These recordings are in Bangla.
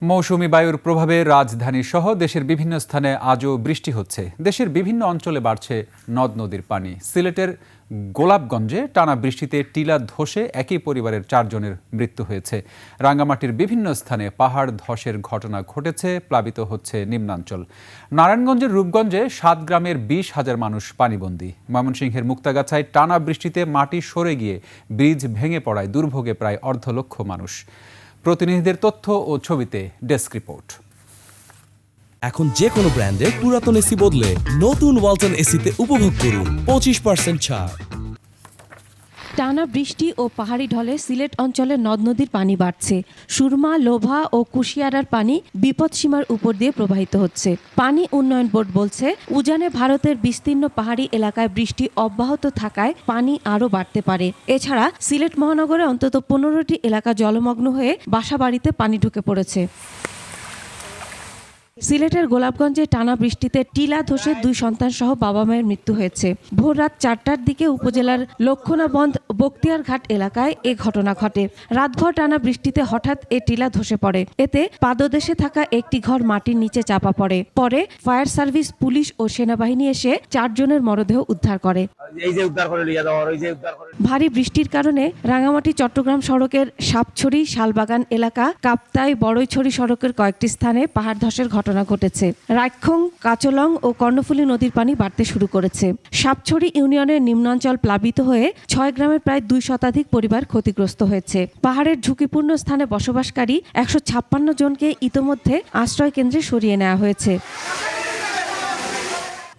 মৌসুমী বায়ুর প্রভাবে রাজধানী সহ দেশের বিভিন্ন স্থানে আজও বৃষ্টি হচ্ছে। দেশের বিভিন্ন অঞ্চলে বাড়ছে নদ নদীর পানি। সিলেটের গোলাপগঞ্জে টানা বৃষ্টিতে টিলা ধসে একই পরিবারের 4 জনের মৃত্যু হয়েছে। রাঙ্গামাটির বিভিন্ন স্থানে পাহাড় ধসের ঘটনা ঘটেছে, প্লাবিত হচ্ছে নিম্নাঞ্চল। নারায়ণগঞ্জের রূপগঞ্জে 7 গ্রামের 20,000 মানুষ পানিবন্দী। ময়মনসিংহের মুক্তাগাছায় টানা বৃষ্টিতে মাটি সরে গিয়ে ব্রিজ ভেঙে পড়ায় দুর্ভোগে প্রায় 1,200,000 মানুষ। প্রতিনিধিদের তথ্য ও ছবিতে ডেস্ক রিপোর্ট। এখন যে কোনো ব্র্যান্ডের পুরাতন এসি বদলে নতুন ওয়ালটন এসিতে উপভোগ করুন 25% ছাড়। টানা বৃষ্টি ও পাহাড়ি ঢলে সিলেট অঞ্চলে নদ নদীর পানি বাড়ছে। সুরমা, লোভা ও কুশিয়ারার পানি বিপদসীমার উপর দিয়ে প্রবাহিত হচ্ছে। পানি উন্নয়ন বোর্ড বলছে, উজানে ভারতের বিস্তীর্ণ পাহাড়ি এলাকায় বৃষ্টি অব্যাহত থাকায় পানি আরও বাড়তে পারে। এছাড়া সিলেট মহানগরে অন্তত 15টি এলাকা জলমগ্ন হয়ে বাসাবাড়িতে পানি ঢুকে পড়েছে। সিলেটের গোলাপগঞ্জে টানা বৃষ্টিতে টিলা ধসে 2 সন্তান সহ বাবা মায়ের মৃত্যু হয়েছে। ভোর রাত 4টার দিকে উপজেলার লক্ষণাবন্ধ বক্তিয়ারঘাট এলাকায় এ ঘটনা ঘটে। রাতভর টানা বৃষ্টিতে হঠাৎ এ টিলা ধসে পড়ে। এতে পাদদেশে থাকা একটি ঘর মাটির নিচে চাপা পড়ে। পরে ফায়ার সার্ভিস, পুলিশ ও সেনাবাহিনী এসে 4 জনের মরদেহ উদ্ধার করে। ভারী বৃষ্টির কারণে রাঙামাটি চট্টগ্রাম সড়কের সাপছড়ি শালবাগান এলাকা, কাপ্তাই বড়ইছড়ি সড়কের কয়েকটি স্থানে পাহাড় ধসের ঘটনা ঘটেছে। রাইখং, কাচলং ও কর্ণফুলী নদীর পানি বাড়তে শুরু করেছে। সাপছড়ি ইউনিয়নের নিম্নাঞ্চল প্লাবিত হয়ে 6 গ্রামের প্রায় 2 শতাধিক পরিবার ক্ষতিগ্রস্ত হয়েছে। পাহাড়ের ঝুঁকিপূর্ণ স্থানে বসবাসকারী 156 জনকে ইতোমধ্যে আশ্রয় কেন্দ্রে সরিয়ে নেওয়া হয়েছে।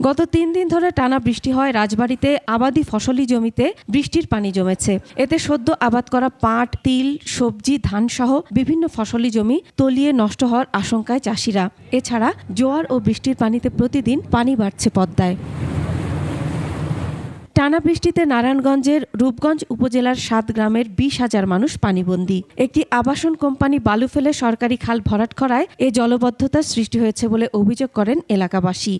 গত 3 দিন ধরে টানা বৃষ্টি হয় রাজবাড়ীতে আবাদি ফসলি জমিতে বৃষ্টির পানি জমেছে। এতে সদ্য আবাদ করা পাট, তিল, সবজি, ধান সহ বিভিন্ন ফসলি জমি তলিয়ে নষ্ট হওয়ার আশঙ্কায় চাষিরা। এছাড়া জোয়ার ও বৃষ্টির পানিতে প্রতিদিন পানি বাড়ছে পদ্মায়। টানা বৃষ্টিতে নারায়ণগঞ্জের রূপগঞ্জ উপজেলার 7 গ্রামের 20,000 মানুষ পানিবন্দী। একটি আবাসন কোম্পানি বালু ফেলে সরকারি খাল ভরাট করায় এ জলবদ্ধতার সৃষ্টি হয়েছে বলে অভিযোগ করেন এলাকাবাসী।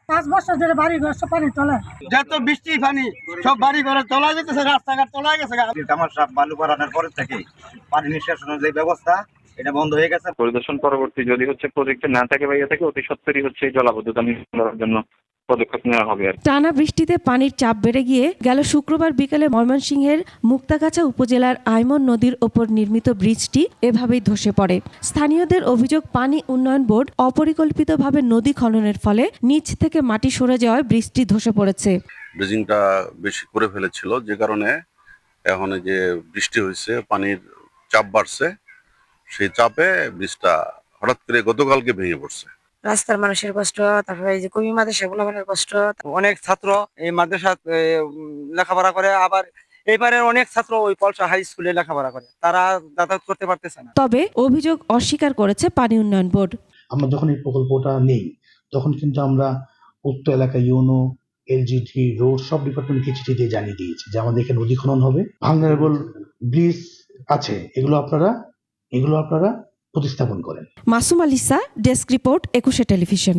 5 বছর ধরে বাড়ি ঘর সব পানি তলায়, যত বৃষ্টি পানি সব বাড়ি ঘরে তলায় যেতেছে, রাস্তাঘাট তলায় গেছে। আমার সব বালু ভরানোর পর থেকে পানি নিষ্কাশনের যে ব্যবস্থা এটা বন্ধ হয়ে গেছে। পরিদর্শন পরবর্তী যদি প্রজেক্টে না থাকে বা থাকে অতি সত্বরই জলাবদ্ধতা নির্মূলের জন্য পদক্ষেপ নেওয়া হবে। টানা বৃষ্টিতে পানির চাপ বেড়ে গিয়ে গেল শুক্রবার বিকেলে ময়মনসিংহের মুক্তাগাছা উপজেলার আইমন নদীর ওপর নির্মিত ব্রিজটি এভাবেই ধসে পড়ে। স্থানীয়দের অভিযোগ, পানি উন্নয়ন বোর্ড অপরিকল্পিতভাবে নদী খননের ফলে নিচ থেকে মাটি সরে যাওয়ায় ব্রিজটি ধসে পড়েছে। ব্রিজিংটা বেশি করে ফেলেছিল, যে কারণে এখন যে বৃষ্টি হয়েছে, পানির চাপ বাড়ছে, সেই চাপে ব্রিজটা হঠাৎ করে গতকালকে ভেঙে পড়ছে। রাস্তার মানুষের কষ্ট, তারপরে এই যে কবি মাদ্রাসা গুলার কষ্ট। অনেক ছাত্র এই মাদ্রাসা লেখাপড়া করে, আবার এইবারের অনেক ছাত্র ওই পলসা হাই স্কুলে লেখাপড়া করে, তারা যাতায়াত করতে পারতেছে না। তবে অভিযোগ অস্বীকার করেছে পানি উন্নয়ন বোর্ড। আমরা যখন এই প্রকল্পটা নেই তখন কিন্তু আমরা উক্ত এলাকা ইউনো, এলজিটি, রোড সব ডিপার্টমেন্টকে চিঠি দিয়ে জানিয়ে দিয়েছি যে আমাদের এখানে নদী খনন হবে, ভালনারেবল ব্রিজ আছে, এগুলো আপনারা প্রতিস্থাপন করেন। Masum আলিসা, desk report, 21 television.